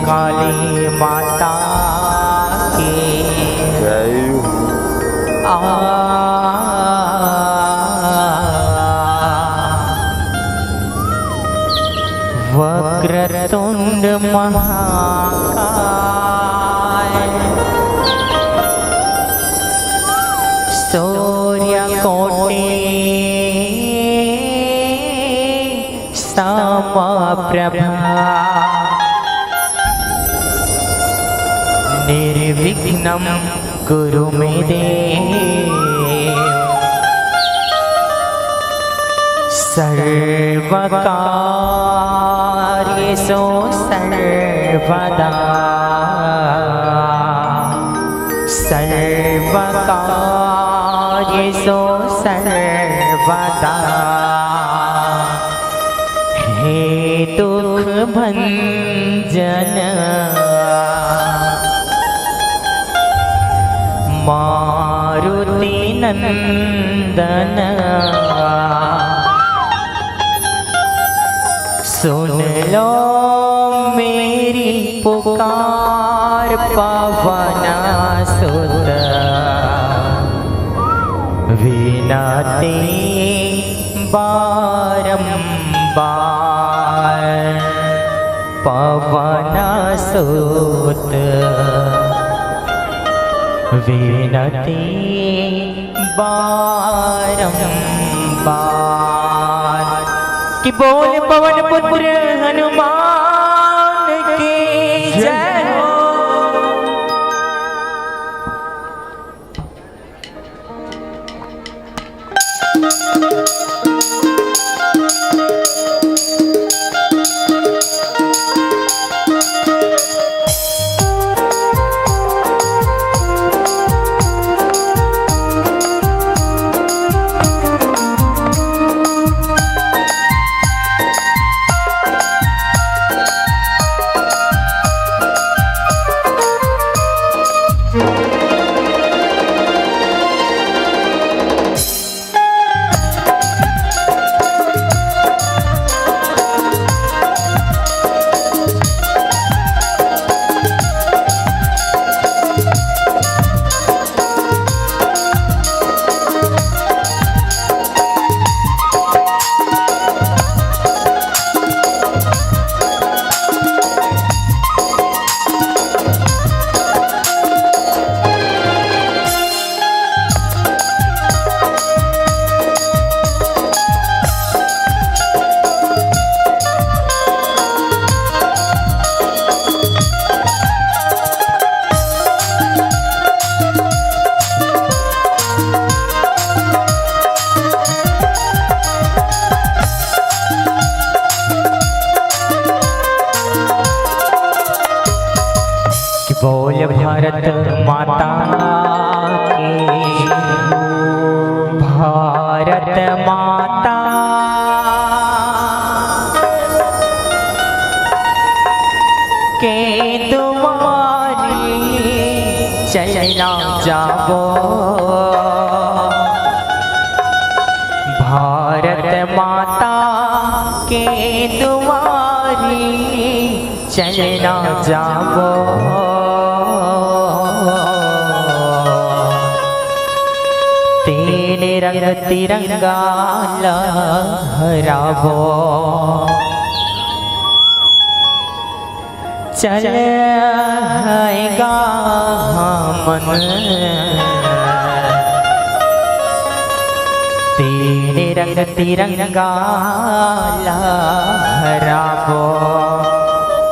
काली माता की जय हो। वक्रतुंड महाकाय सूर्यकोटि समप्रभा निर्विघ्नं कुरु मे देव सर्वकार्येषु सर्वदा सर्वकार्येषु सर्वदा हे दुख भंजन मारुति नंदन सुन लो मेरी पुकार पवन सुत विनती बारंबार पवन सुत विनती बारंबार कि बोल पवन पुत्र हनुमान की जय हो। बोल भारत माता की भारत माता के तुम्हारी चलना जाबो भारत माता के तुम्हारी चलना जाबो तेरे रंग तिरंगा लहराबो चलेगा मन तेरे रंग तिरंगा लहराबो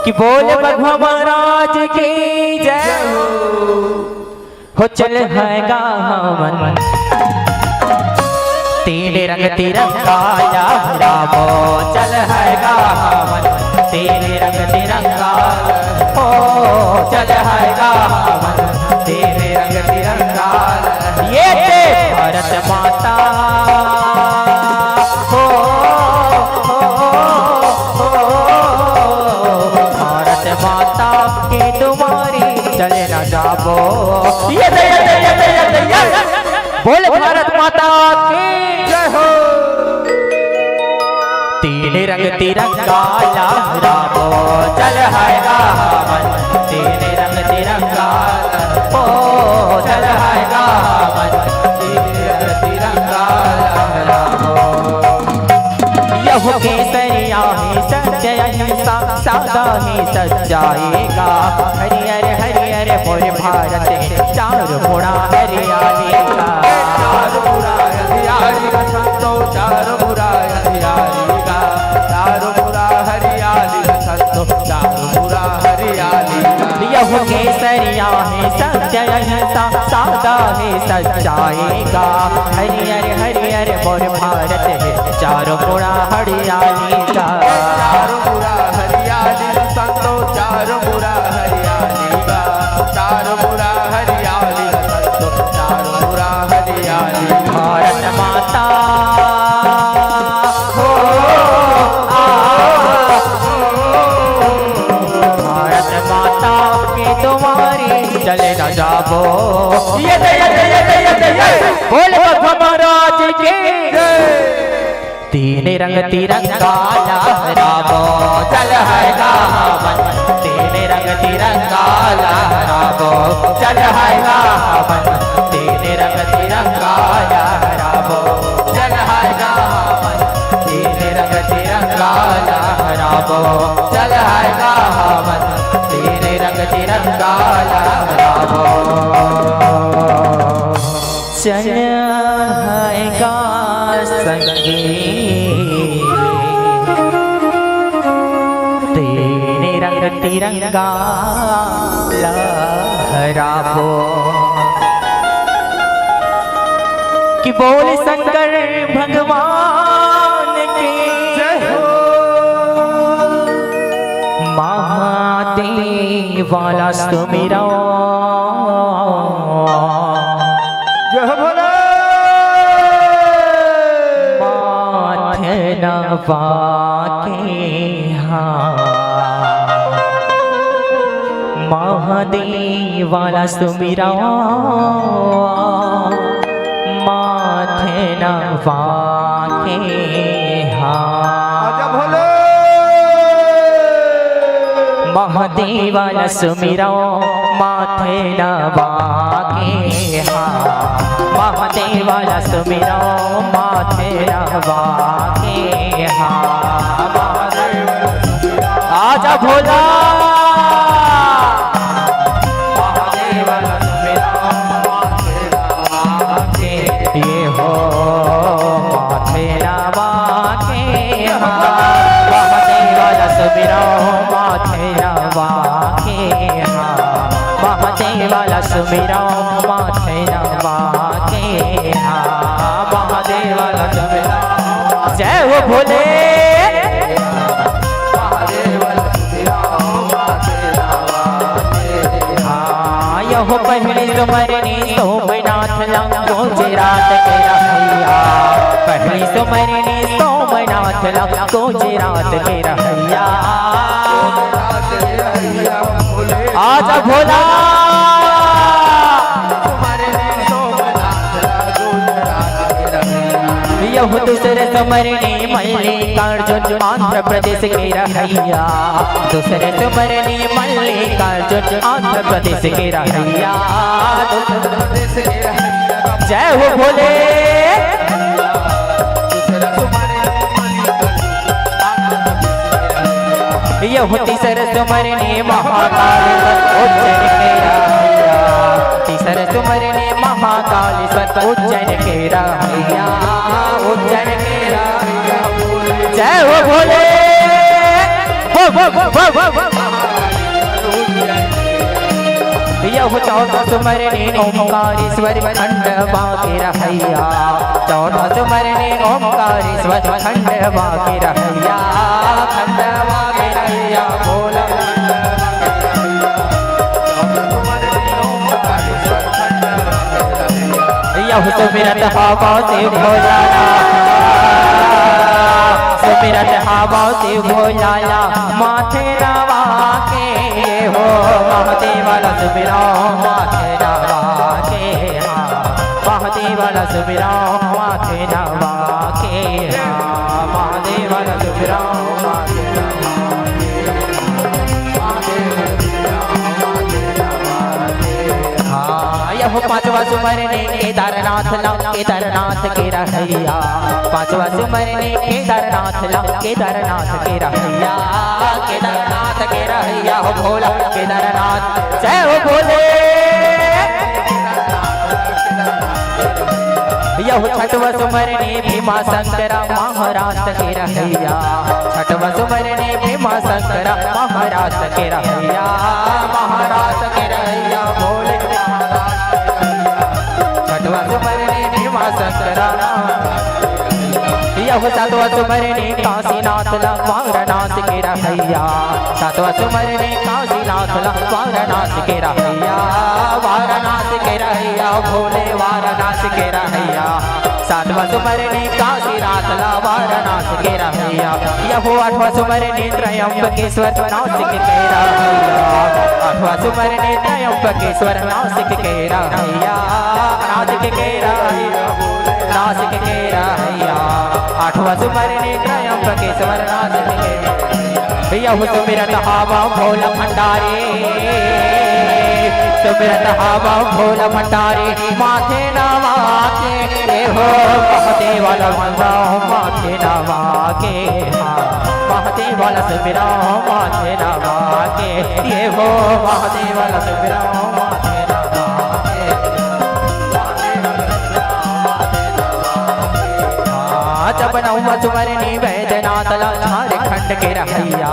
कि बोल भगवान महाराज की जय हो चलेगा मन तेरे रंग तिरंगा लहराबो चल हैगा मन तेरे रंग तिरंगा ओ चल हैगा मन तेरे रंग तिरंगा ये भारत माता हो भारत माता के तुम्हारी चले ना जाबो ये बोल भारत माता की जय हो तीन रंग तिरंगा लहराबो चल हैगा मन जपो चल आएगा मन तिरंगा लहराओ। यह केसरिया है सत्य अहिंसा सादा ही सच्चाएगा। हरियर हरियर मोर भारत चारों मुड़ा हरियाली का। चारों मुड़ा हरियाली का संतो चारों मुड़ा हरियाली का। चारों मुड़ा हरियाली का संतो चारों मुड़ा हरियाली का। यह केसरिया है सत्य अहिंसा सादा है सच्चाएगा। हरियर हरियर मोर भारत है चारों मुड़ा हरियाली का। चारों मुड़ा हरियाली का संतो चारों मुड़ा हरियाली का। चारों मुड़ा हरियाली का संतो चारों मुड़ा हरियाली का। भारत माता हो भारत माता के तुम्हारी चले न जाबो। ये बोल महाराज के तीन रंग तिरंगा लहराबो चल आएगा मन। तीन रंग तिरंगा लहराबो चल आएगा मन। तीन रंग तिरंगा लहराबो चल आएगा मन। तीन रंग तिरंगा लहराबो चल आएगा मन। तीन रंग तिरंगा लहराबो चल आएगा संगीत। तेरे रंग तिरंगा लहराबो। कि बोल शंकर भगवान की महादेव वाला सुमिरो। जय भोले नवा के हाँ महादेव वाला सुमिरा। माथे नवा के हाँ भोले महादेव वाला सुमिरा। माथे नवा के हाँ महादेव वाला सुमिरो। माथे नवा के हाँ आजा भोला। महादेव वाला सुमिरो माथे नवा के ये हो माथे नवा के हाँ महादेव वाला सुमिरो। माथे नवा के हाँ महादेव वाला सुमिरो। माथे नवा के हाँ महादेव वाला सुमिरो। जय हो भोले हाँ यहो पहले सुमरनी सोमनाथ लंगो गुजरात के रहैया। पहली सुमरनी सोमनाथ लंगो गुजरात के रहैया। आजा भोला यह दूसरे सुमरनी मल्लिकार्जुन आंध्र प्रदेश के रहैया। दूसरे सुमरनी मल्लिकार्जुन आंध्र प्रदेश के रहैया। जय हो भोले यह तीसरे सुमरनी महाकालेश्वर उज्जैन के रहैया। तीसरे सुमरनी महाकालेश्वर उज्जैन के रहैया। उज्जैन के रहैया। जय हो भोले यह चौथा सुमरनी ओंकारेश्वर खंडवा के रहैया। चौथा सुमरनी ओंकारेश्वर खंडवा के रहैया। खंडवा के रहैया भोला यह सुमिरत हवा से भोलाला। सुमिरत हवा से भोलाला माथे नवा के हो। महादेव वाला सुमिरो माथे नवा के हाँ महादेव वाला सुमिरो माथे नवा के हाँ महादेव वाला सुमिरो माथे नवा के हाँ केदारनाथ ला केदारनाथ के रहैया पांचवा सुमरने केदारनाथ ला केदारनाथ के रहैया केदारनाथ के रहैया हो भोला केदारनाथ जय हो भोले यह छठवा सुमरने भीमा शंकरा महाराष्ट्र के रहैया छठवा सुमरने भीमा शंकरा महाराष्ट्र के रहैया महाराष्ट्र के रहैया भोले छठवा सुमरने भीमा शंकरा यह सातवा सुमरने काशीनाथ ला वाराणसी के रहैया सातवा सुमरने काशीनाथ ला वाराणसी के रहैया वाराणसी के रहैया भोले वाराणसी के रहैया सातवा सुमरने काशीनाथ ला वाराणसी के रहैया यह आठवा सुमरने त्रयंबकेश्वर नासिक के रहैया आठवा सुमरने त्रयंबकेश्वर नासिक के रहैया नासिक के रहैया नासिक के रहैया आठवा सुमरने त्रयंबकेश्वर नासिक के यह सुमिरत हवा भोला भंडारी सुमिरत हवा भोला भंडारी माथे नवा के हो महादेव वाला मंदाओ माथे नवा के महादेव वाला सुमिराओ माथे नवा के ये हो महादेव वाला सुमिराओ माथे नवा के जब नौवा सुमरनी वैद्यनाथ ला झारखंड के रहैया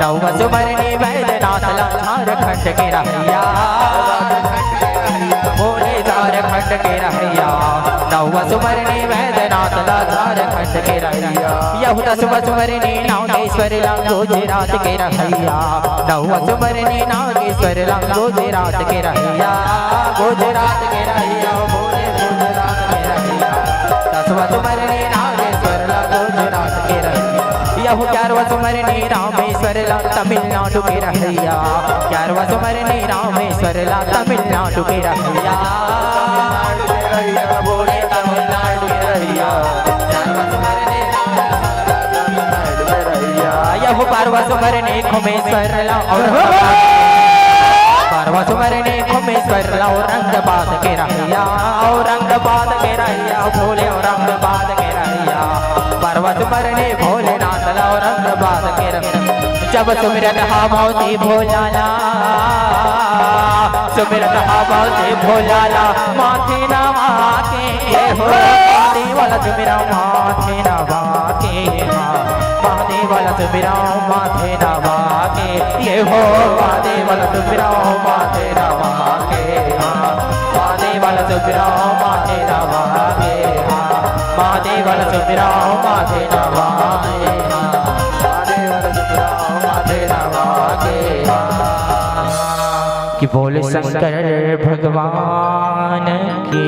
नौवा सुमरनी वैद्यनाथ ला झारखंड के रहैया भोले झारखंड के रहैया नौवा सुमरनी वैद्यनाथ ला झारखंड के रहैया यह दसवा सुमरनी नागेश्वर ला गुजरात के रहैया नौवा सुमरनी नागेश्वर ला गुजरात के रहैया गुजरात के रहैया भोले गुजरात के रहैया दसवा सुमरनी यह ग्यारहवा सुमरनी रामेश्वर ला तमिलनाडु के रहैया ग्यारहवा सुमरनी रामेश्वर ला तमिलनाडु के रहैया भोले तमिलनाडु के रहैया यह बारहवा सुमरनी खुमेश्वर ला बारहवा सुमरनी खुमेश्वर ला औरंगाबाद के रहैया औरंगाबाद के रहैया भोले औरंगाबाद के रहैया बारहवा सुमरनी भोलेनाथ ला औरंगाबाद के रहैया जब सुमिरत हवाओं से भोलाला सुमिरत हवाओं से भोलाला माथे नवा के ये हो महादेव वाला सुमिरा माथे नवा के महादेव वाला सुमिरा माथे नवा के ये हो महादेव वाला सुमिरा माथे नवा के महादेव वाला सुमिरा माथे नवा के महादेव वाला सुमिरा माथे नवा के महादेव वाला सुमिरा माथे नवा के कि बोले शंकर भगवान की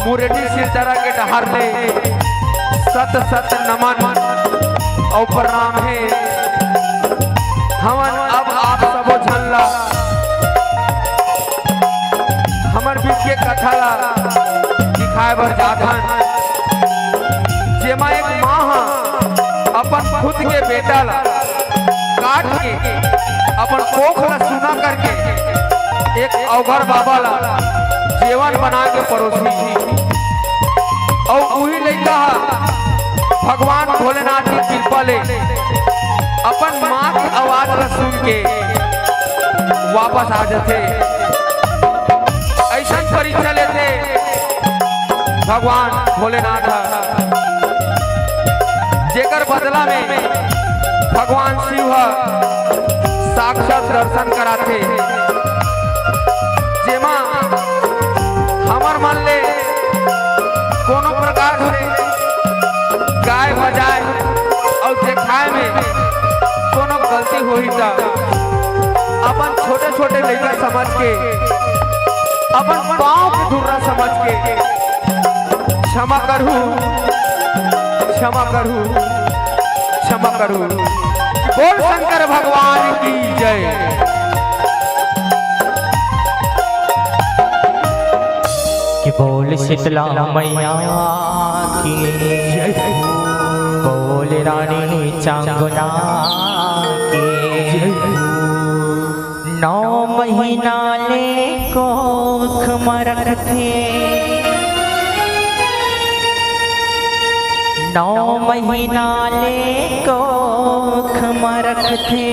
मुरेडी सिरदरा के डहार ले सत सत नमन और प्रणाम है हमन अब आप सबो झल्ला हमर बीच के कथा ला दिखाए बर जाथन जेमा एक माँ अपन खुद के बेटा ला काट के अपन कोख ला सुना करके एक अवघर बाबा ला जेवन बना के परोसी और वही लड़का भगवान भोलेनाथ की कृपा ले अपन माँ की आवाज ला सुन के वापस आ जाते ऐसा परीक्षा लेते भगवान भोलेनाथ जेकर बदला में भगवान शिव साक्षात दर्शन कराते जेमा हमर मन ले कोनो प्रकार से गाय बजाए और देखाए में कोनो गलती होई त अपन छोटे छोटे लड़का समझ के अपन पाँव के धुर्रा समझ के क्षमा करू क्षमा करू क्षमा करू। बोल शंकर भगवान की जय। कि बोल शीतला मैया की जय, बोल रानी चांगुना की 9 महीना ले कोख मरक थे, 9 महीना ले कोख मरक थे,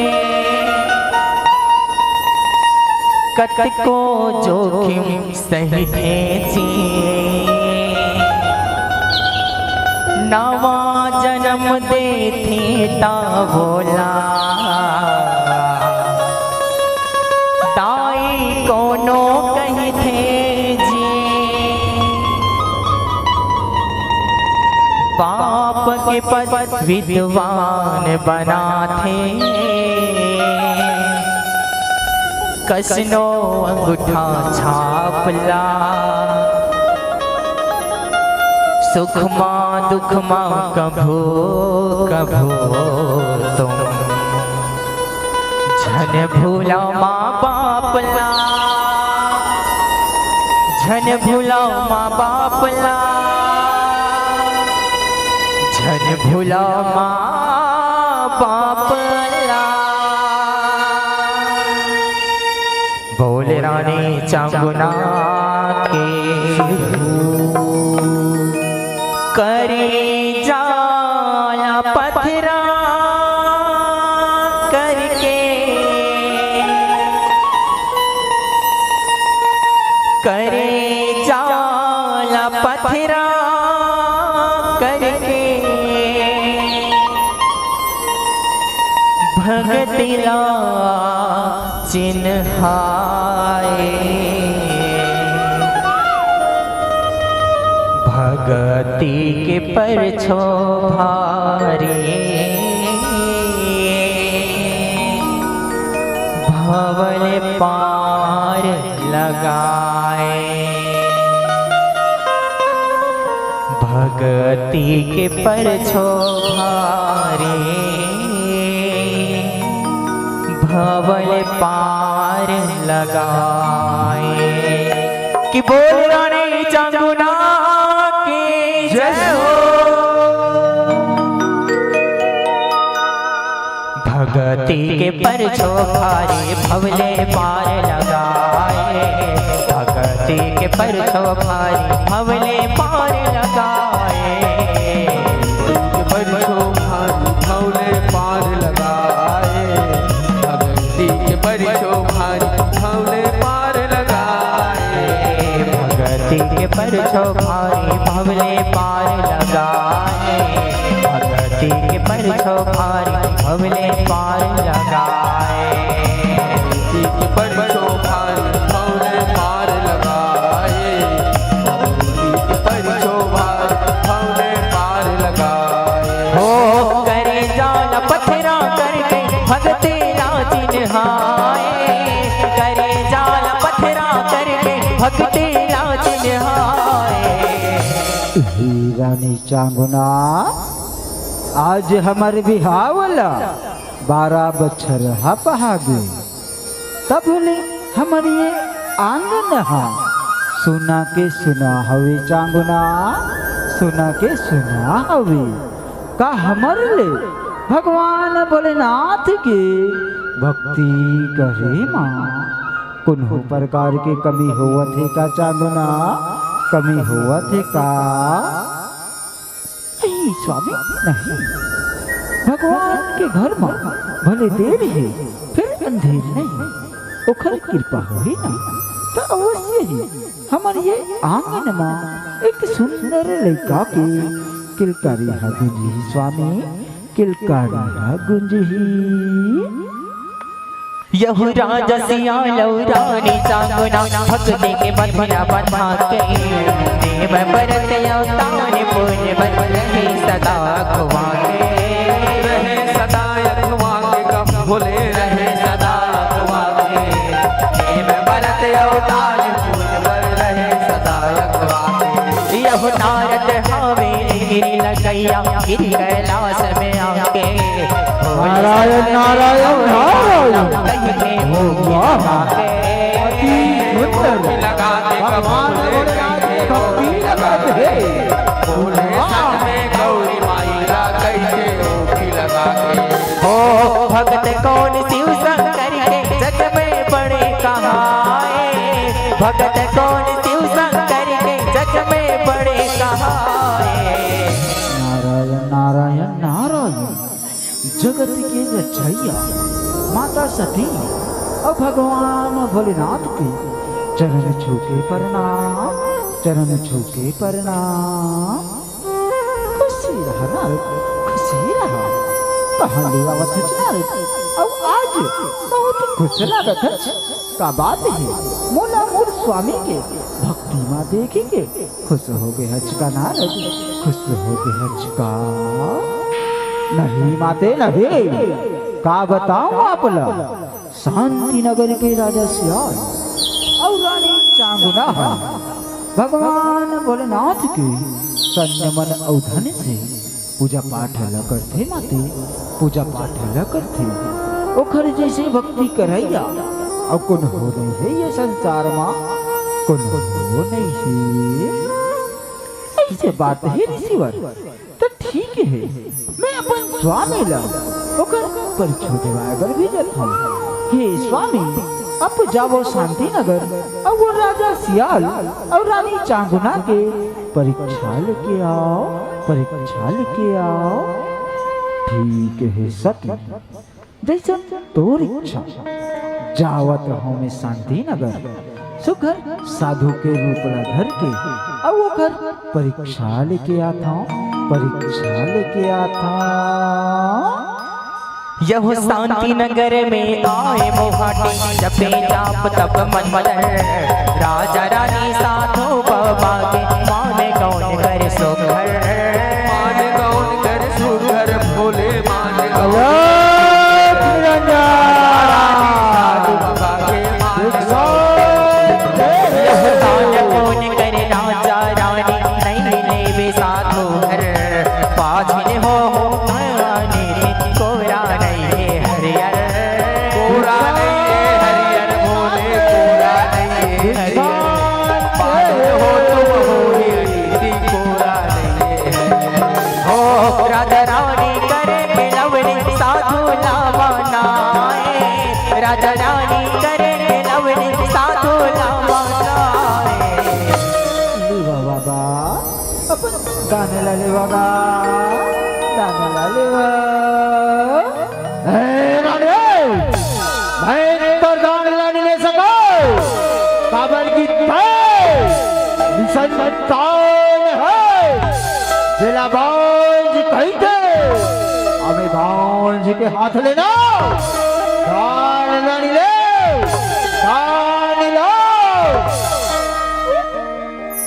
कतको जोखिम सही थे जी, नवा जन्म देती ता बोला, दाई कोनो कही थे जी, बाप के पद विद्वान बना थे, कसनो अंगूठा छापला, सुख माँ दुख माँ कभो कभो तुम, झन भूला माँ बापला, झन भूला माँ बापला, झन भूला माँ बापला। बोल रानी चांगुना के करे जाला पथरा करके, करे जाला पथरा करके, भगतिला चिन्हाए, भगति के परछो भारी, भवल पार लगाए, भगति के परछो भारी, भवल पार लगाए। कि बोल रानी चांगुना की जय हो, भगति के परछो भारी, भवले पार लगाए, भगति के परछो भारी, भवले पार लगाए, परछो भारी भवले पार लगाए, भगति के परछो भारी भवले पार लगाए, भगति के परछो भारी भवले पार लगाए, भगति के परछो भारी भवले पार लगाए, भगति के परछो भारी भवले पार लगाए, भगति के परछो भारी भवले पार लगाए। हो करे जाल पथरा करके भगते राजिन हाय, करे जाल पथरा करके भगते राजिन हाय। रानी चांगुना आज हमारे बिहावला 12 बच्छर पहागे, तब बोले हमारे ये आंगन हा, सुना के सुना हवे चांगुना, सुना के सुना हवे, का हमारे ले भगवान भोलेनाथ के भक्ति करे माँ, कुन्हो प्रकार के कमी होवत है का चांगुना, कमी होवत है का? नहीं स्वामी नहीं, भगवान के घर में भले देर है फिर अंधेर नहीं, ओखर कृपा होई ना तो अवश्य ही हमारे ये आंगन में एक सुंदर लड़का के किलकारी हा गुंजी स्वामी, किलकारी हा गुंजी। यहु राजा सिया लौरानी चांगुना भक्ति के बंधना बंधा के देव भरत अवतार पुण्य बन रहे सदा खुआ के रहे सदा अखवा के कब भोले रहे सदा खुआ के देव भरत अवतार पुण्य बन रहे सदा खुआ के यहु नारद हवेली गिरी लगैया गिरी कैलाश में आके नारायण नारायण नारायण हो गया अति सुंदर लगा के कब भगवान भोले भक्ति लगत है भोले संग में गौरी माईरा कैसे ओखी लगा के हो भगत कौन शिव शंकर के जग में बड़े कहाए भगत कौन शिव शंकर के जग में बड़े कहाए नारायण नारायण नारायण जगत के रचैया माता सती और भगवान भोलेनाथ के चरण छूके प्रणाम चरण छूके प्रणाम खुशी रहा नारद खुशी रहा कहाँ ले आवत है नारद अब आज बहुत खुश लागत है का बात है मोला मोर स्वामी के भक्ति माँ देखेंगे खुश हो गए हचका नारद खुश हो गए हचका नहीं माते नहीं का बताऊं आपला शांति नगर के राजा सियाल और रानी चांगुना भगवान भोलेनाथ के तन मन औधन से पूजा पाठ ल करते माते पूजा पाठ ल करते ओखर जैसे भक्ति करैया और कौन हो नहीं है ये संसार माँ कौन हो नहीं है ऐसे बात है ऋषिवर तो ठीक है मैं अपन स्वामी ला ओकर परिचय दिवाए बर भेजत हूँ हे स्वामी अब जाओ शांति नगर और वो राजा सियाल और रानी चांगुना के परीक्षा लेके आओ परीक्षा लेके आओ ठीक है सती जैसा तोर इच्छा जावत हूँ मैं शांति नगर सुघर साधु के रूप ला धर के और वो घर परीक्षा लेके आता हूँ परीक्षा लेके आता यह शांति नगर में आए मोहाटी जपे जाप तप मन मदर राजा रानी साधु बाबा के माने कौन कर सुघर मान कौन कर सुघर भोले मान कौन साधु बाबा के मान यह दान कौन करे राजा रानी नहीं लेवे साधु घर पाछिन हो कोरा नहीं है हरियर कोरा नहीं है हरियर भोले कोरा नहीं है हरियर पागल हो तुम हो हरी कोरा नहीं है हरियर हो राजा रानी करे के लवनी साधु लावानाए राजा रानी करे के लवनी साधु लावानाए ले बाबा अपन गाने ला ले बाबा गाने ला ले मैं तो गाने ला नहीं ले सको काबर की मिशन तान है जिला बांझ कही थे हमें बांझ के हाथ लेना गाने ला नहीं ले गाने ला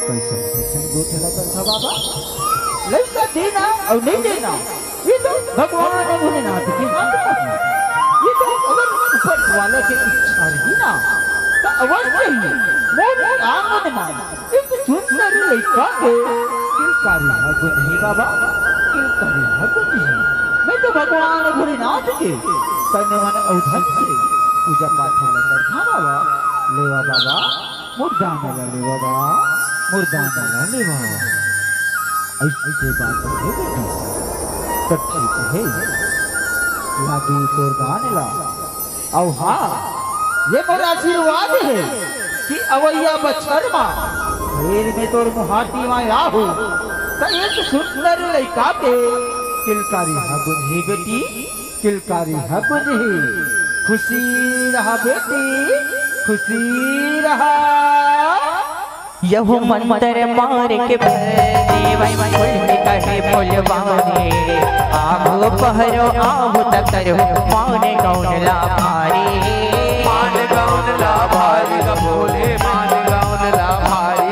कैसे कैसे गोटे लगा था बाबा लड़का देना और नहीं देना ये तो भगवान भोलेनाथ की बात है ये तो अगर ऊपर वाले की इच्छा रही ना तो अवश्य ही मोर आंगन में एक सुंदर लड़का के किलकारी हक नहीं बाबा किलकारी हक नहीं मैं तो भगवान भोलेनाथ के तन मन औधन से पूजा पाठ लेकर था बाबा लेवा बाबा मुर्दान ला लेवा बाबा मुर्दान ला लेवा ऐसे बात है बेटी तो ठीक है लागी तोर दान ला और हाँ ये मेरा आशीर्वाद है कि अवैया बछड़ मा फिर में तोर मुहाटी में आहू तो एक सुंदर लड़का के किलकारी हगुन ही बेटी किलकारी हगुन ही खुशी रहा बेटी खुशी रहा यह मंत्र मार के देव कहे फुलवाने आगो पहरो आहु तकरो मान गौन ला भारी मान गौन ला भारी भोले मान गौन ला भारी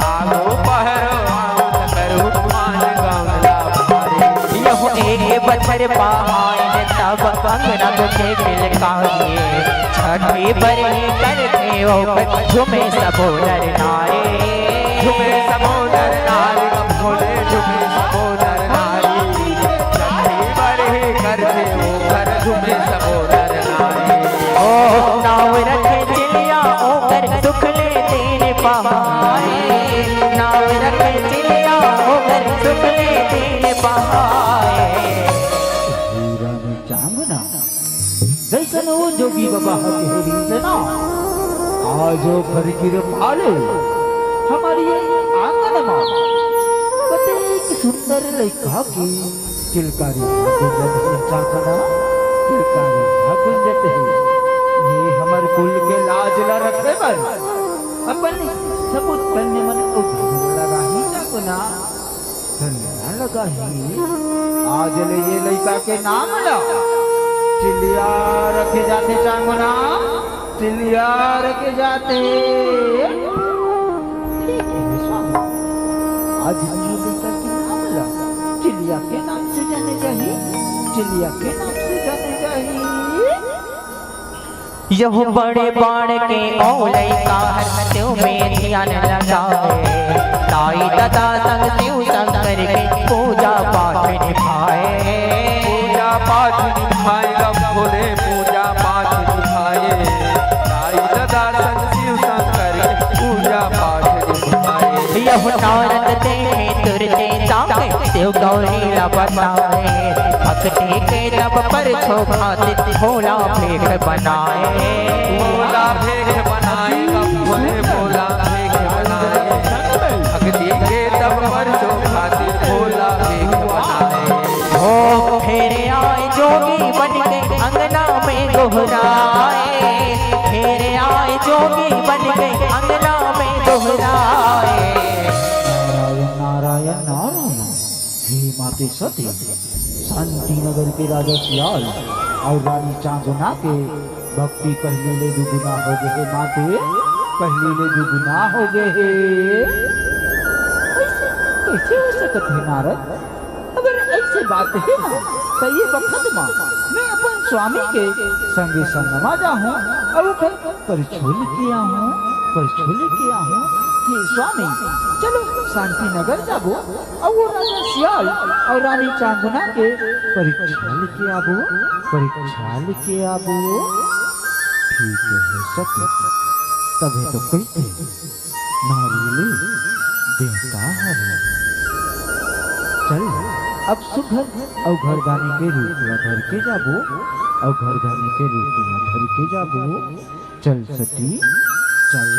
आगो पहरो आहु तकरो मान गौन ला भारी यह एक बछर पाइन तब अंगना तुझे मिलकाए छठी बरही करते ओ झुमे सबो नर नारे झुमे सबो नर नारी भोले झुमे सबो नर नारी छठी बरही करते हो घर झुमे सबो नर नारी ओ नाव रखे चिलिया ओ कर दुख ले तेरे बहाए नाव रखे चिलिया ओ कर दुख ले तेरे बहाए हीरा में चांगना जैसन वो जोगी बाबा हथेली से ना आजो फरकीर पाले हमारी आंगन में कतेक सुंदर लड़का की चिलकारी गुंजत है चांगना चिलकारी गुंजत है ये हमारे कुल के लाज ला रखे पर अपन सबूत करने मन उधर लगा ही चांगना धन्यवाद लगा ही आज ले ये लड़का के नाम ला चिलिया रखे जाते चांगना चिलिया रखे जाते आज ये लड़का के नाम ला चिलिया के नाम से जाने चाहिए चिलिया के नाम से जाने चाहिए यह बड़े बाण के औलई का हर त्यों में ध्यान लगाए ताई दादा संग त्यों संग करके पूजा पाठ निभाए पूजा पाठ निभाएगा भोले पूजा पाठ निभाए ताई दादा संग शिव शंकर पूजा पाठ निभाए यह नारद देखे तुरते ताके शिव गौरी ला बताए भक्ति के दब पर शोभाते भोला भेख बनाए भोला भेख बनाएगा भोले भोला भेख बनाए भक्ति के दब पर शोभाते भोला भेख बनाए हो फेरे आए जोगी बन के अंगना में दोहराए फेरे आए जोगी बन के अंगना में दोहराए नारायण नारायण नारायण हे माते सती शांति नगर के राजा सियाल और रानी चांदना के भक्ति पहले ले दुगुना हो गए माते पहले ले दुगुना हो गए कैसे हो सकत है नारद अगर ऐसे बात है ना तो ये वक्त में मैं अपन स्वामी के संगे संगमा जाऊं और परिछोल किया हूँ परिछोल किया हूँ हे स्वामी चलो शांति नगर जाबो और वो राजा सियाल और रानी चांदना के परिछाल के आबो परिछाल के आबो ठीक है सत्य तभी तो कहते नारीले देवता है चल अब सुघर और घर गाने के रूप में धर के जाबो और घर गाने के रूप में धर के जाबो चल सती चल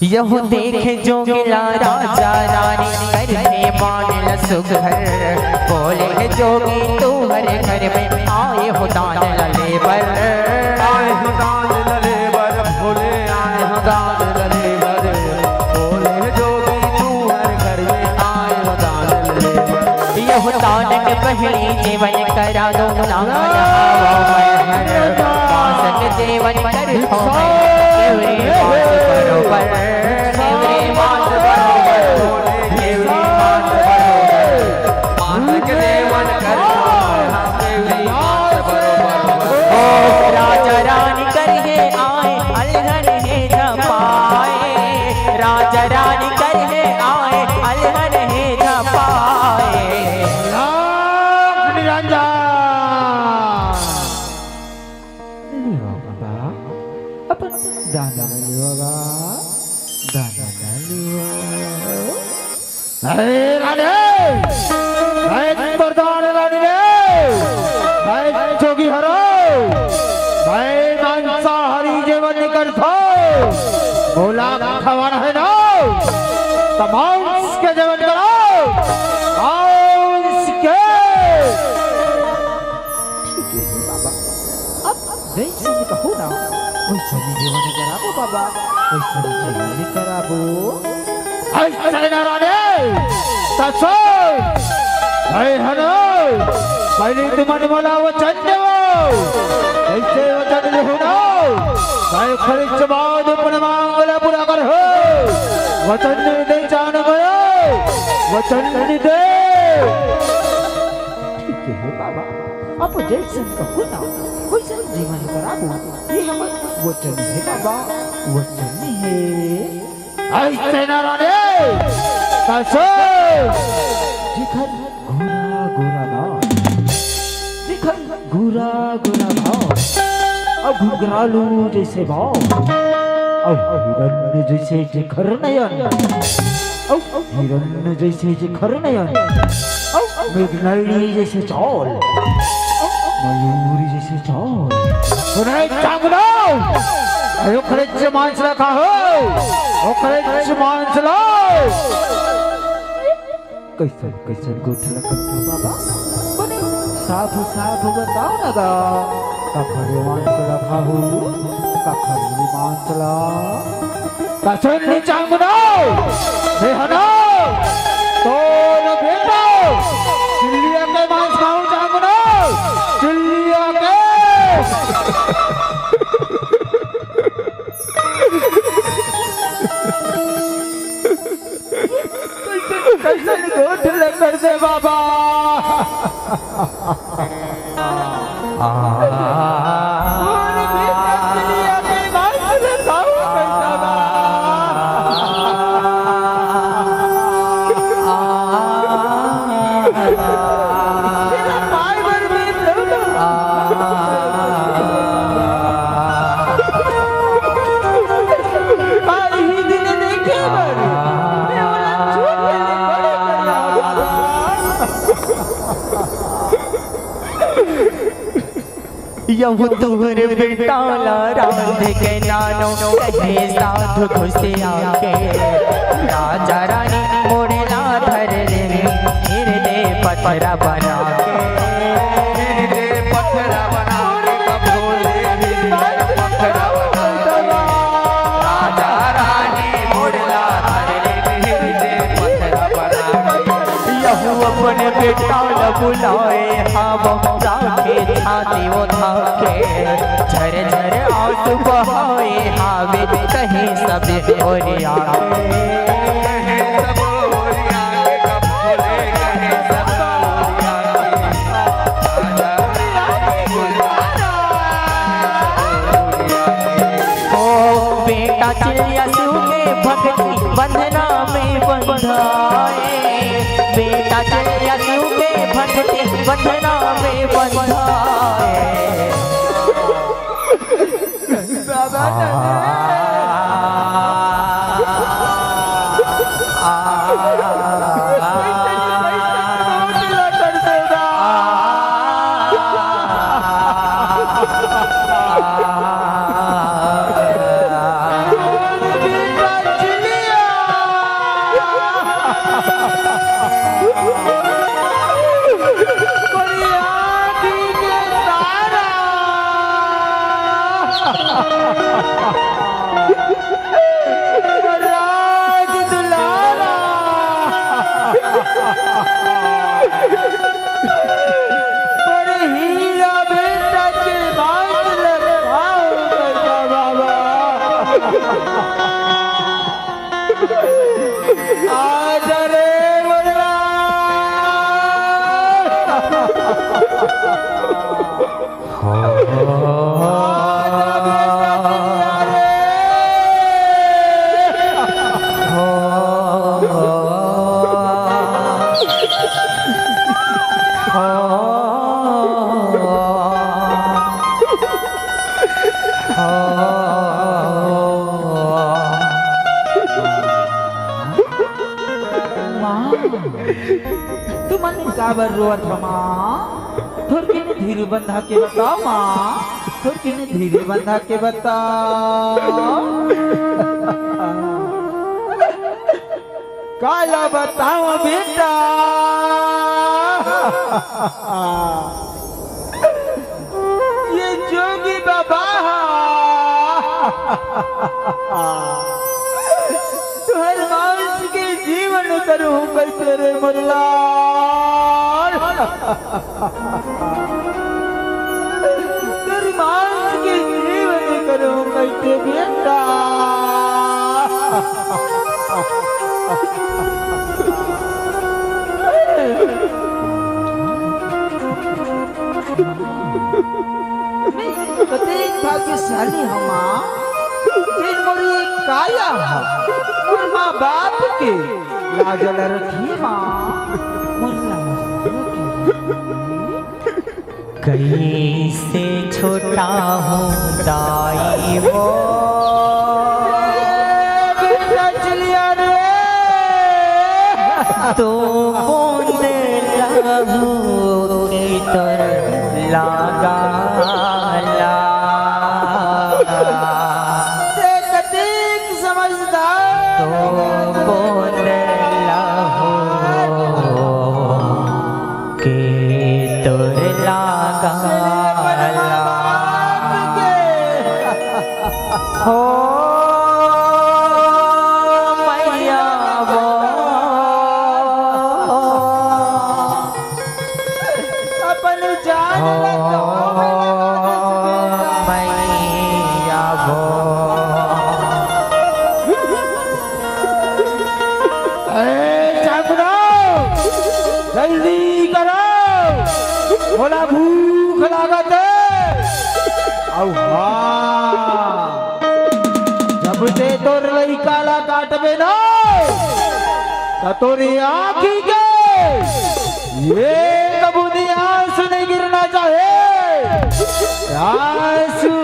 यह देखे जोगिला राजा रानी करके मान सुघर बोले जोगी तू हर घर में आए हो दान लले बर आए हो दान लले बर भोले आए हो दान लले बर भोले जोगी तू हर घर में आए हो दान लले बर यह दान के पहली जीवन करा दो नाम जीवन कर बरोबर नेवरी मात बरोबर नेवरी मात बरोबर मान के देवन कर नेवरी मात बरोबर ओ राजा रानी करके आए अलहर है झपाए राजा रानी करके आए अलहर है झपाए अपन दाना लियोगा दाना लियो अरे रानी भाई प्रधान रानी रे भाई जोगी हरो भाई मांसाहारी जीवन कर थो बोला खवाना है ना तमाम के जीवन करो मांस के ठीक है बाबा अब जैसे कहो ना वैसे जीवन कराबो बाबा वैसे जीवन कराबो ऐसे ना रानी ससुर अरे हनो पहले तुम्हारे मला वचन देवो ऐसे वचन देहो ना काय खरी जबाद पण मांगला पूरा कर हो वचन दे जान गयो वचन दे ठीक है बाबा आप जैसे कहो ना वैसे जीवन कराबो ये हमारा वचन है बाबा वचन है ऐसे ना रे कैसे जिखर गोरा गोरा ना जिखर गोरा गोरा ना अब घुघरालू जैसे भाव अब हिरण्य जैसे जिखर नयन अब हिरण्य जैसे जिखर नयन अब मेघनाली जैसे चाल मयूरी जैसे चाल उन्हें चांगलो अयो खरेच मांसला का हो ओ खरेच मांसला कैसन कैसन गोठला करता बाबा बने साफ साफ बताओ ना गा का खरे मांसला खाहू का खरे मांसला कैसन नी चांगलो हे हनो तो न बेटा चिल्लिया के मांस खाऊं चांगलो चिल्लिया के कैसन गोठला कर दे बाबा यह तुहर बेटाला राध के नानो कहे साधु खुशी आके राजा रानी मोड़ला धर ले हृदय पथरा बना के हृदय पत्थरा बना के कबोले हृदय पत्थरा बना के राजा रानी मोड़ला धर ले हृदय पत्थरा बना के यह अपन बेटाल बुलाए हम राखे छाती वो थाके झर झर आंसू बहाए हावे कहीं सब ओरिया सब ओरिया के कबोले कहे सब ओ बेटा चिड़िया सूखे भक्ति बंधना में बंधाए बेटा चिड़िया सूखे भक्ति बंधना में बंधाए काबर रोवत माँ थोड़के ने धीरे बंधा के बता माँ थोड़के ने धीरे बंधा के बता काला बताओ बेटा ये जोगी बाबा तुहर मांस के जीवन करूं कैसे रे मुरला तेरी मांस की जीवन करूं कैसे बेटा। कतेक भाग्यशाली हमा फिर मोरी काया मोर माँ बाप के लाजल रखी माँ कैसे छोटा हूँ दाई वो चलिया रे तो बूंद लहू की तर लागा जल्दी करो बोला भूख लागत जब से तोर लइका ला काटबे ना तो तोरी आँखी के ये कबूदी आंसू नहीं गिरना चाहे आंसू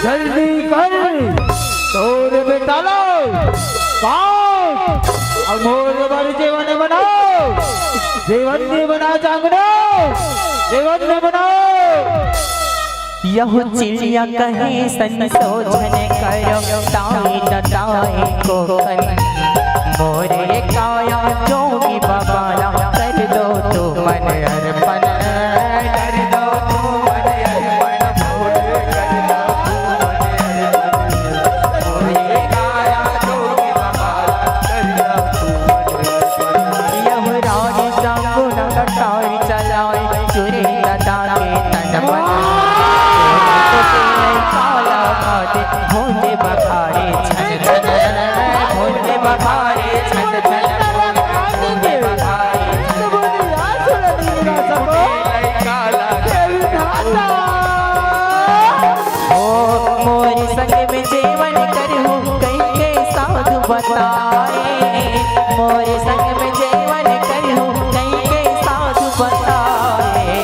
जल्दी कर तोर बेटा लो और मोर बार जीवन बनाओ जीवन ने बना जागनो जीवन ने बनाओ यह चिड़िया कहे संशोधन करो ताई नटाई को मोरे काया जोगी बाबा कर दो तो मन अर्पण कर दो तो मन अर्पण मोरे कर दो मोरे काया जोगी बाबा कर दो यह रानी जागो नटाई चलाए चुरे लदा के तन मन भोले बखारे छन छन भोले बखारे छन छन भोले बखारे मोर संग में जीवन करूं कई के साधु बताए मोर संग में जीवन करूं कई के साधु बताए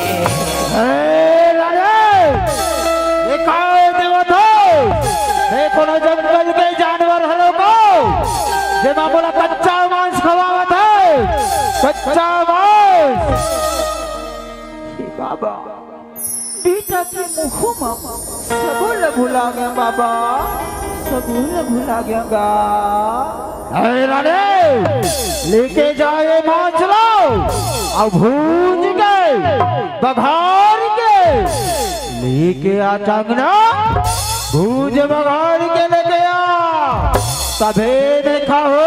देखो ना जंगल के जानवर हलो को जेमा बोला कच्चा मांस खवावत है कच्चा मांस बाबा बेटा के मुख में सबूल भुला गया बाबा सबूल भुला गया गा अरे राणे लेके जाए मांस लो और भूज के बघार के लेके आ चांगना भूज बघार के लेके आ तभे देखा हो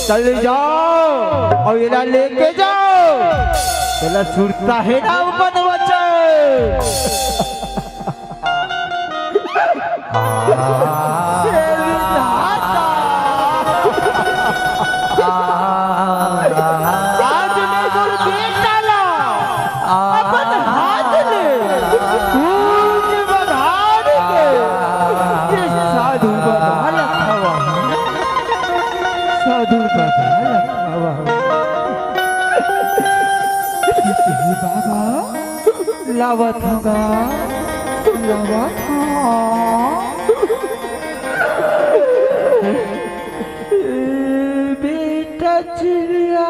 चल जाओ और ये लेके जाओ चला सुरता है ना ऊपर बच्चे आज मैं गुर बेटा ला अपन हाथ ले भूज बघार के साधु बघार खावा साधु बघार खावा बाबा लावत होगा लावत बेटा चिड़िया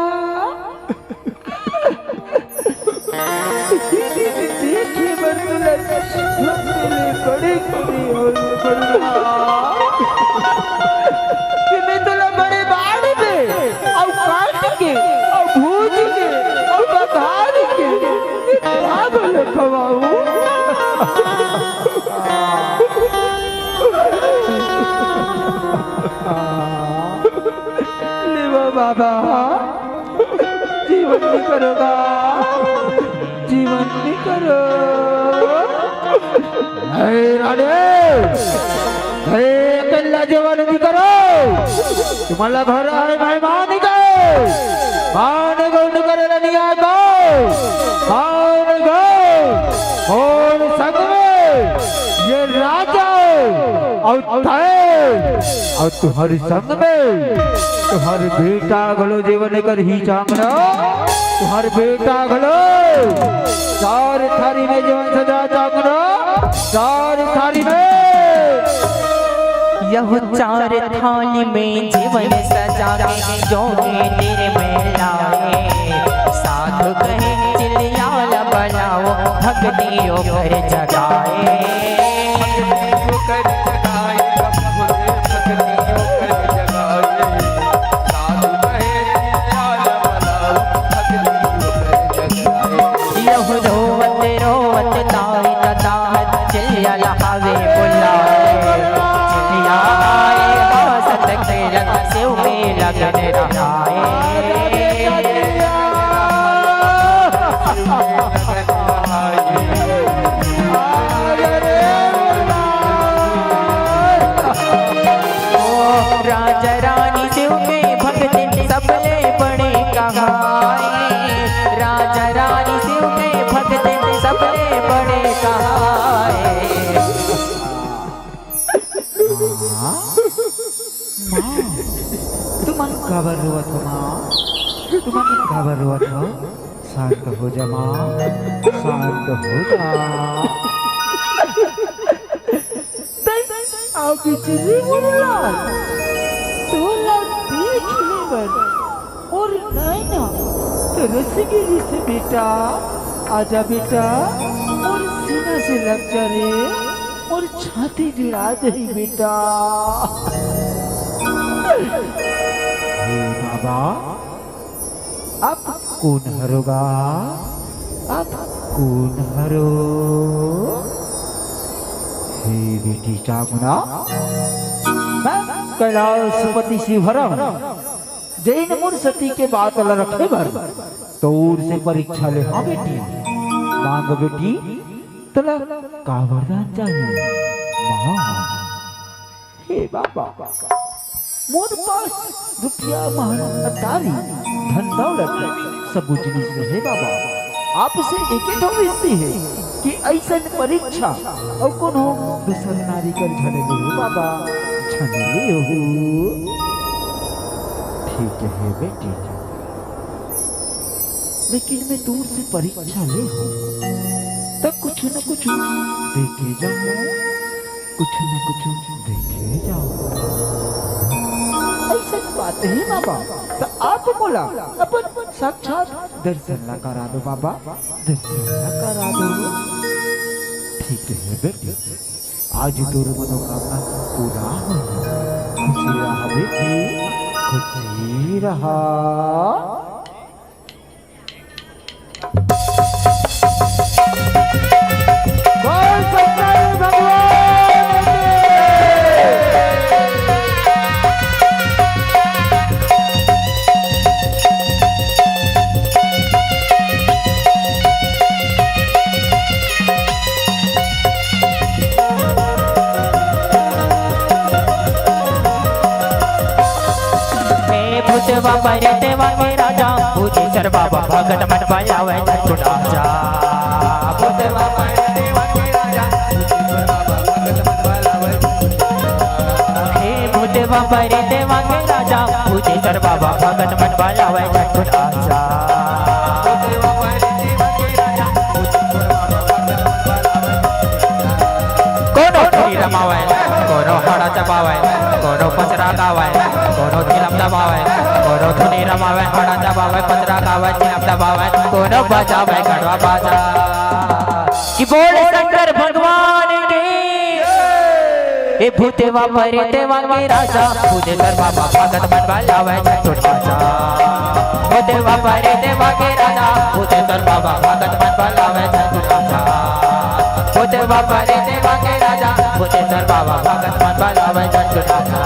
बाबा जीवन भी करोगा जीवन भी करो राणे अकेला जीवन भी करो तुम्हाला घर आहे मेहमान गए मान गौंड करेला नहीं आए मान गए और संग में ये राजा और तुम्हारे संग में तुम्हारे बेटा गलो जीवन कर ही चांगना तुम्हारे बेटा गलो चार थारी में जीवन सजा चांगना चार थारी में यह चार थाली में जीवन सजा के जोगे तेरे में लाए साधु कहे चिलियाल बनाओ भक्तियों कर जगाए यह रोवत रोवत ताई ताहत चिलियाल हावे बुलाए चिलिया आए हासत के रंग से में लगन रहाए राजा रानी शिव के भक्त सबले बड़े कहाए राजा रानी शिव के भक्त सबले बड़े कहाए तुमन घबरुवत हो माँ तुमन घबरुवत हो शांत हो जा माँ शांत हो जा आओ बिजली मुल्ला तोला देख ले बर और नैना तो रसगिरी से बेटा आजा बेटा और सीना से लग जा रे और छाती जुड़ा दे बेटा हे बाबा अब कौन हरोगा अब कौन हरो हे बेटी चामुना मैं कैलाशपति शिवहरम जैन मुर सती के बात अल रखे भर तौर से परीक्षा ले हाँ बेटी मांग बेटी तला का वरदान चाहिए महा हे बाबा मोर पास रुपया महल अटारी धन दौलत सब जिनिस है बाबा आपसे एक ही विनती है कि ऐसा परीक्षा और कोनो दूसर नारी कर झड़े ले बाबा झड़े ले हो ठीक है बेटी लेकिन मैं दूर से परीक्षा ले हूँ तब कुछ न कुछ देखे जाओ कुछ न कुछ देखे जाओ ऐसा बात है बाबा तो आप बोला अपन साक्षात दर्शन ला करा दो बाबा दर्शन ला करा दो ठीक है बेटी आज तोर मनोकामना पूरा हो खुशी रहा बेटी खुशी रहा बाबा देवा के राजा पूजे सर बाबा भगत मन बजावे छठ राजा पूजे बाबा देवा के राजा हे पूजे बाबा देवा के राजा पूजे सर बाबा भगत मन बजावे छठ राजा कोनो ठोरी रमावे कोनो हड़ा चबावे कोनो पचरा गावे कोनो खिलम दबावे कोनो धुनी रमावे हड़ा दबावे पचरा गावे खिलम दबावे कोनो बजावे गढ़वा बाजा कि बोले शंकर भगवान के ए भूतेवा परे देवा के राजा पूजे कर बाबा भगत मन बजावे छठ राजा भूतेवा परे देवा के राजा पूजे कर बाबा भगत मन बजावे छठ राजा भूतेवा परे देवा के राजा पूजे कर बाबा भगत मन बजावे छठ राजा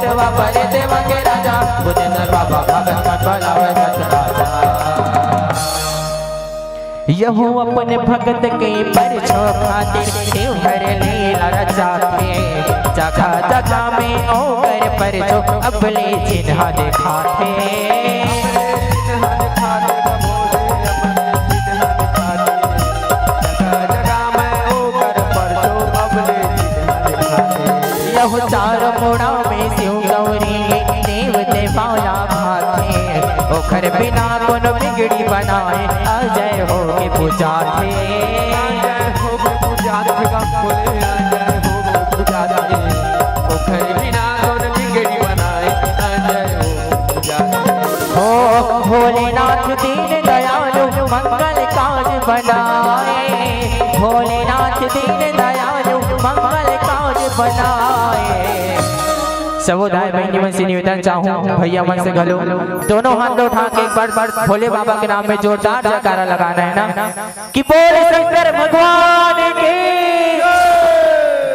भूतवा पर देवा के राजा भूतेंद्र बाबा भगत मत बलावे सत राजा यहू अपने भगत के परछो खातिर देवघर लीला रचाते जगह जगह में ओकर परछो अपने चिन्ह दिखाते यहू चार मोड़ा में शिव गौरी देवते बाला भाते ओकर बिना कोनो बिगड़ी बनाए अजय हो के पूजा थे ओकर बिना कोनो बिगड़ी बनाए अजय हो पूजा हो भोलेनाथ दीन दयालु मंगल काज बनाए भोलेनाथ दीन दयालु मंगल काज बनाए समुदाय में निमन से निवेदन चाहूँ भैया मन से घलो दोनों हाथ उठा के एक बार भोले बाबा के नाम में जोरदार जयकारा लगाना है ना कि बोले शंकर भगवान के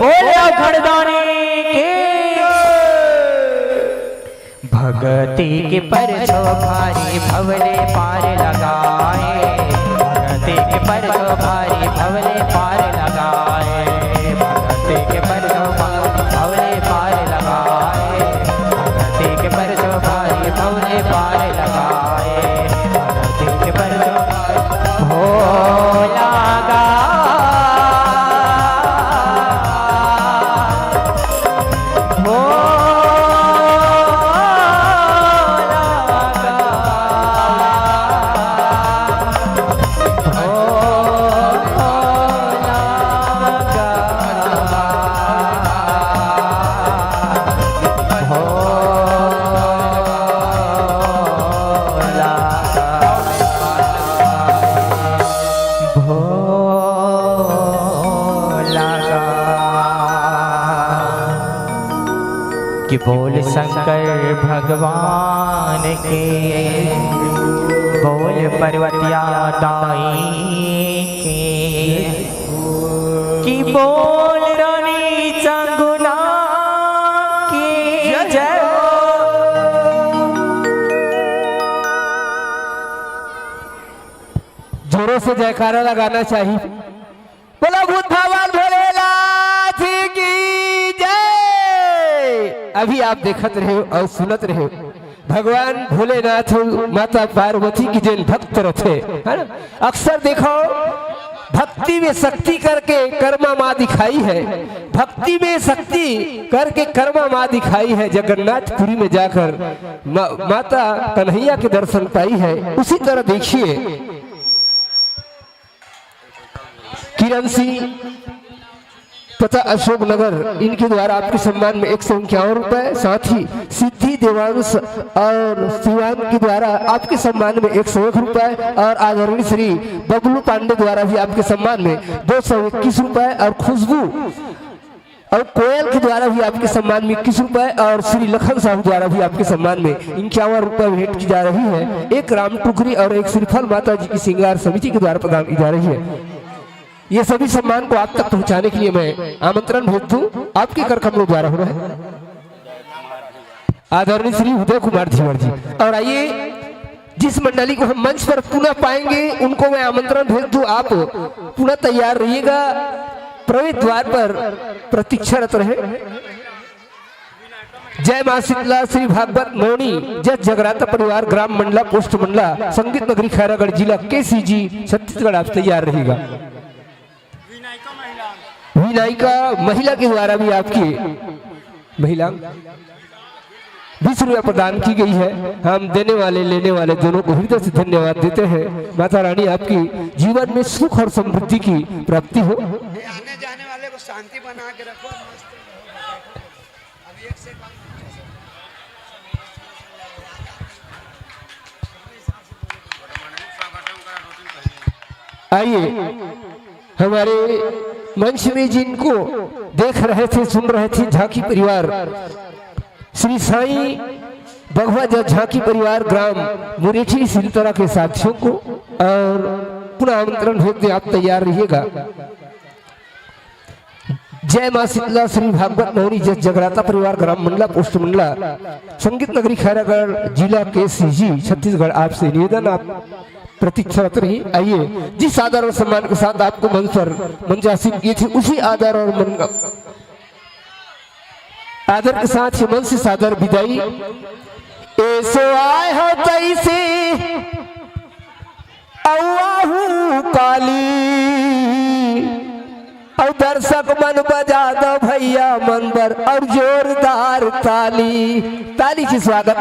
बोले घड़दानी के भगती के परछो भारी भवले पार लगाए भगती के परछो भारी भवले पार लगाए भगती के परछो भवले पार लगाए भगती के परछो भारी भवले पार लगाए भगती के परछो हो लगा हो कि बोल शंकर भगवान के बोल पर्वतिया दाई के कि बोल रानी चंगुना की जय जोरों से जयकारा लगाना चाहिए। बोला भूत भगवान भोलेनाथ की जय। अभी आप देखत रहे और सुनत रहे भगवान भोलेनाथ माता पार्वती की जैन भक्त रथे है ना। अक्सर देखो भक्ति में शक्ति करके कर्मा माँ दिखाई है, भक्ति में शक्ति करके कर्मा माँ दिखाई है। जगन्नाथपुरी में जाकर माता कन्हैया के दर्शन पाई है। उसी तरह देखिए किरण सिंह तथा अशोक नगर इनके द्वारा आपके सम्मान में 151 रुपए, साथ ही सिद्धि देवांश और सिवान के द्वारा आपके सम्मान में 101 रुपए और आदरणीय श्री बबलू पांडे द्वारा भी आपके सम्मान में 221 रुपए और खुशबू और कोयल के द्वारा भी आपके सम्मान में 21 रुपए और श्री लखन साहू द्वारा भी आपके सम्मान में 51 रुपए भेंट की जा रही है। एक राम टुकरी और एक श्रीफल माता जी की श्रृंगार समिति के द्वारा प्रदान की जा रही है। ये सभी सम्मान को आप तक पहुंचाने के लिए मैं आमंत्रण भेज दूं आपके कर कमलों द्वारा हो रहा है आदरणीय श्री उदय कुमार धीवर जी। और आइए जिस मंडली को हम मंच पर पुनः पाएंगे उनको मैं आमंत्रण भेज दूं, आप पुनः तैयार रहिएगा, प्रवेश द्वार पर प्रतीक्षारत रहे। जय मां शीतला श्री भागवत मौनी जय जगराता परिवार ग्राम मंडला पोस्ट मंडला संगीत नगरी खैरागढ़ जिला KCG छत्तीसगढ़, आप तैयार रहेगा। विनायिका महिला के द्वारा भी आपकी महिला 20 रुपया प्रदान की गई है। हम देने वाले लेने वाले दोनों को हृदय से धन्यवाद देते हैं। माता रानी आपकी जीवन में सुख और समृद्धि की प्राप्ति हो। आने जाने वाले को शांति बना के रखो। आइए हमारे मंच में जिनको देख रहे थे सुन रहे थे झांकी परिवार श्री साईं भगवा झांकी परिवार ग्राम मुरेठी सिलतरा के साथियों को और पुनः आमंत्रण भेजते आप तैयार रहिएगा। जय मां शीतला श्री भागवत मोहनी जस जगराता परिवार ग्राम मंडला पोस्ट मंडला संगीत नगरी खैरागढ़ जिला के सीजी छत्तीसगढ़ आपसे निवेदन आप प्रतीक्षारत रही। आइए जिस आदर और सम्मान के साथ आपको मंच पर मंचासीन किए थे उसी आदर और आदर के साथ ही मन से सादर विदाई। ऐसो आए हो तैसे औआहू काली और दर्शक मन बजा दो भैया मन पर और जोरदार ताली। ताली की स्वागत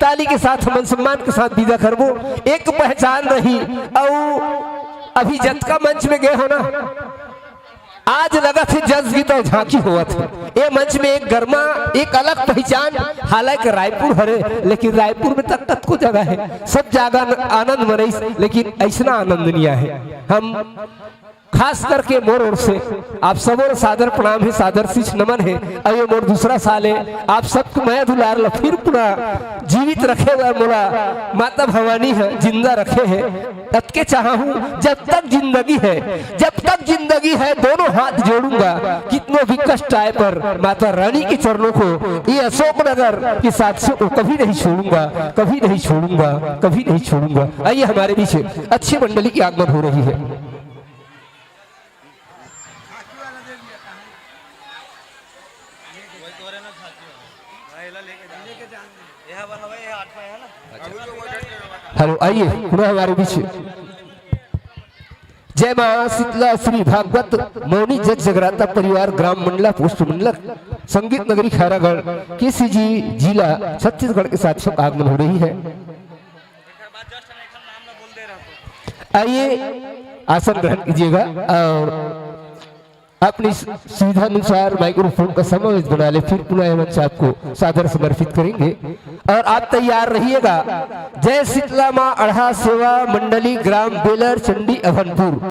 ताली के साथ मन सम्मान के साथ विदा करबो। एक पहचान रही और अभी जतका मंच में गए हो ना आज लगा थे जज की तो झांकी हुआ थे। ये मंच में एक गर्मा एक अलग पहचान हालांकि रायपुर हरे लेकिन रायपुर में तक को जगह है सब जगह आनंद मनई लेकिन ऐसा आनंद नहीं है। हम खास करके मोर ओर से आप सब और सादर प्रणाम है सादर शीश नमन है। अयो मोर दूसरा साल है आप सबको मैं दुलार ला फिर पुनः जीवित रखे हुआ मोला माता भवानी है जिंदा रखे है तत्के चाहूं जब तक जिंदगी है दोनों हाथ जोड़ूंगा कितनों भी कष्ट आए पर माता रानी के चरणों को ये अशोकनगर के साथियों को कभी नहीं छोड़ूंगा कभी नहीं छोड़ूंगा कभी नहीं छोड़ूंगा। आइए हमारे बीच अच्छी मंडली की आगमन हो रही है। हेलो आइए पुनः हमारे बीच जय मां शीतला श्री भागवत मौनी जग जगराता परिवार ग्राम मंडला पोस्ट मंडला संगीत नगरी खैरागढ़ केसीजी जिला छत्तीसगढ़ के साथियों का आगमन हो रही है। आइए आसन ग्रहण कीजिएगा और अपनी सुविधा अनुसार माइक्रोफोन का समावेश बना ले फिर पुनः मंच आपको सादर समर्पित करेंगे और आप तैयार रहिएगा। जय शीतला मां अढ़ा सेवा मंडली ग्राम बेलर चंडी अभनपुर।